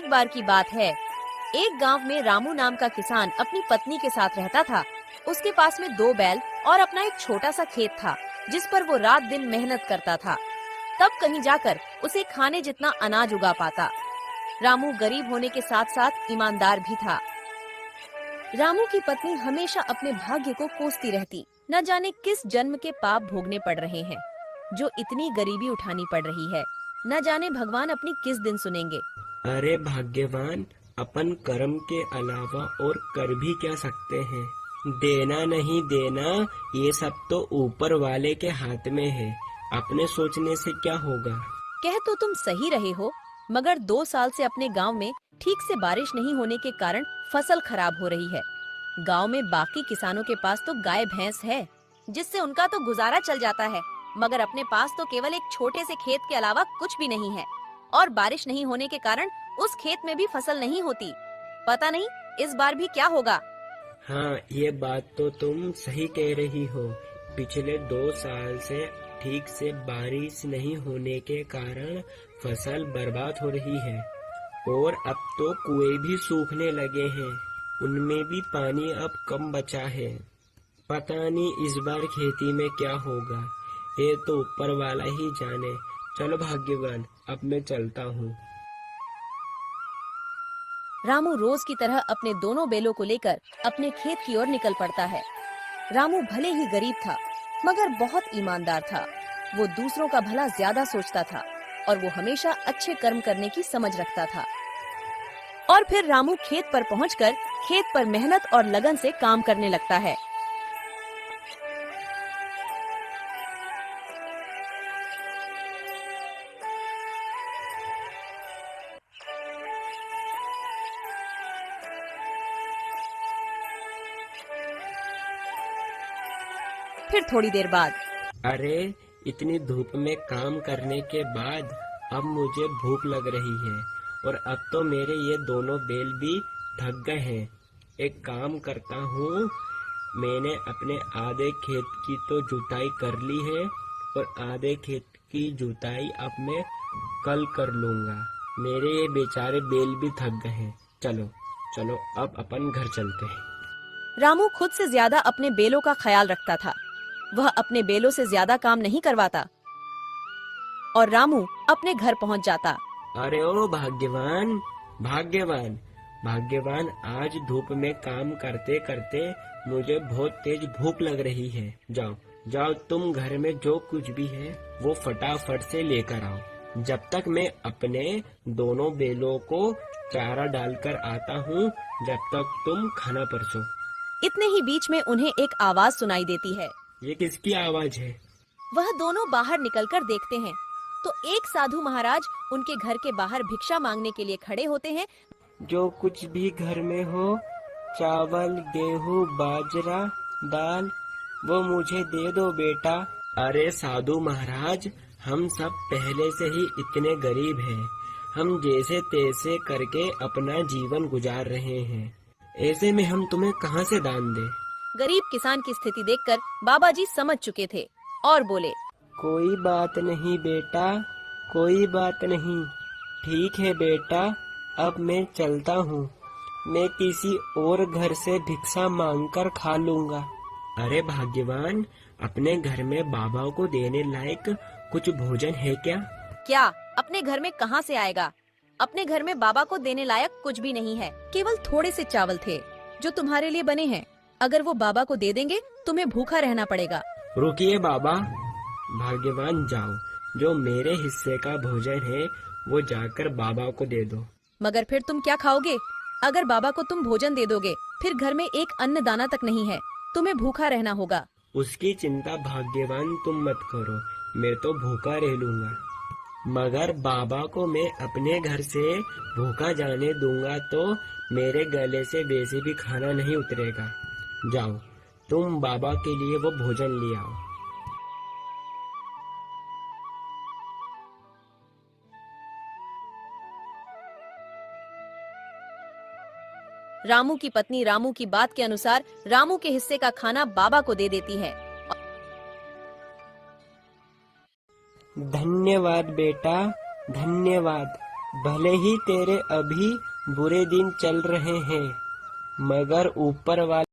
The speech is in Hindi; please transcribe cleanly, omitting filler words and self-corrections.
एक बार की बात है, एक गांव में रामू नाम का किसान अपनी पत्नी के साथ रहता था। उसके पास में 2 बैल और अपना एक छोटा सा खेत था, जिस पर वो रात दिन मेहनत करता था। तब कहीं जाकर उसे खाने जितना अनाज उगा पाता। रामू गरीब होने के साथ साथ ईमानदार भी था। रामू की पत्नी हमेशा अपने भाग्य को कोसती रहती। न जाने किस जन्म के पाप भोगने पड़ रहे हैं, जो इतनी गरीबी उठानी पड़ रही है। न जाने भगवान अपनी किस दिन सुनेंगे। अरे भाग्यवान, अपन कर्म के अलावा और कर भी क्या सकते हैं। देना नहीं देना ये सब तो ऊपर वाले के हाथ में है। अपने सोचने से क्या होगा। कह तो तुम सही रहे हो, मगर 2 साल से अपने गांव में ठीक से बारिश नहीं होने के कारण फसल खराब हो रही है। गांव में बाकी किसानों के पास तो गाय भैंस है, जिससे उनका तो गुजारा चल जाता है, मगर अपने पास तो केवल एक छोटे से खेत के अलावा कुछ भी नहीं है। और बारिश नहीं होने के कारण उस खेत में भी फसल नहीं होती। पता नहीं इस बार भी क्या होगा। हाँ, ये बात तो तुम सही कह रही हो। पिछले 2 साल से ठीक से बारिश नहीं होने के कारण फसल बर्बाद हो रही है। और अब तो कुएं भी सूखने लगे हैं, उनमें भी पानी अब कम बचा है। पता नहीं इस बार खेती में क्या होगा, ये तो ऊपर वाला ही जाने। चलो भाग्यवान, अब मैं चलता हूँ। रामू रोज की तरह अपने दोनों बैलों को लेकर अपने खेत की ओर निकल पड़ता है। रामू भले ही गरीब था, मगर बहुत ईमानदार था। वो दूसरों का भला ज्यादा सोचता था और वो हमेशा अच्छे कर्म करने की समझ रखता था। और फिर रामू खेत पर पहुंचकर खेत पर मेहनत और लगन से काम करने लगता है। फिर थोड़ी देर बाद, अरे इतनी धूप में काम करने के बाद अब मुझे भूख लग रही है और अब तो मेरे ये दोनों बैल भी थक गए हैं। एक काम करता हूँ, मैंने अपने आधे खेत की तो जुताई कर ली है और आधे खेत की जुताई अब मैं कल कर लूँगा। मेरे ये बेचारे बैल भी थक गए हैं। चलो चलो अब अपन घर चलते हैं। रामू खुद से ज्यादा अपने बैलों का ख्याल रखता था। वह अपने बैलों से ज्यादा काम नहीं करवाता और रामू अपने घर पहुंच जाता। अरे ओ भाग्यवान, भाग्यवान, भाग्यवान, आज धूप में काम करते करते मुझे बहुत तेज भूख लग रही है। जाओ जाओ, तुम घर में जो कुछ भी है वो फटाफट से लेकर आओ। जब तक मैं अपने दोनों बैलों को चारा डालकर आता हूँ, जब तक तुम खाना परसो। इतने ही बीच में उन्हें एक आवाज सुनाई देती है। ये किसकी आवाज है? वह दोनों बाहर निकलकर देखते हैं तो एक साधु महाराज उनके घर के बाहर भिक्षा मांगने के लिए खड़े होते हैं। जो कुछ भी घर में हो, चावल, गेहूँ, बाजरा, दाल, वो मुझे दे दो बेटा। अरे साधु महाराज, हम सब पहले से ही इतने गरीब हैं। हम जैसे तैसे करके अपना जीवन गुजार रहे हैं। ऐसे में हम तुम्हें कहाँ से दान दें? गरीब किसान की स्थिति देखकर बाबा जी समझ चुके थे और बोले, कोई बात नहीं बेटा, कोई बात नहीं। ठीक है बेटा, अब मैं चलता हूँ। मैं किसी और घर से भिक्षा मांगकर खा लूँगा। अरे भाग्यवान, अपने घर में बाबा को देने लायक कुछ भोजन है क्या? क्या अपने घर में कहाँ से आएगा? अपने घर में बाबा को देने लायक कुछ भी नहीं है। केवल थोड़े से चावल थे जो तुम्हारे लिए बने हैं। अगर वो बाबा को दे देंगे, तुम्हें भूखा रहना पड़ेगा। रुकिए बाबा, भाग्यवान जाओ, जो मेरे हिस्से का भोजन है वो जाकर बाबा को दे दो। मगर फिर तुम क्या खाओगे? अगर बाबा को तुम भोजन दे दोगे, फिर घर में एक अन्न दाना तक नहीं है। तुम्हें भूखा रहना होगा। उसकी चिंता भाग्यवान तुम मत करो, मैं तो भूखा रह लूँगा। मगर बाबा को मैं अपने घर से भूखा जाने दूंगा तो मेरे गले से वैसे भी खाना नहीं उतरेगा। जाओ, तुम बाबा के लिए वो भोजन ले आओ। रामू की पत्नी रामू की बात के अनुसार रामू के हिस्से का खाना बाबा को दे देती है। धन्यवाद बेटा, धन्यवाद। भले ही तेरे अभी बुरे दिन चल रहे हैं, मगर ऊपर वाले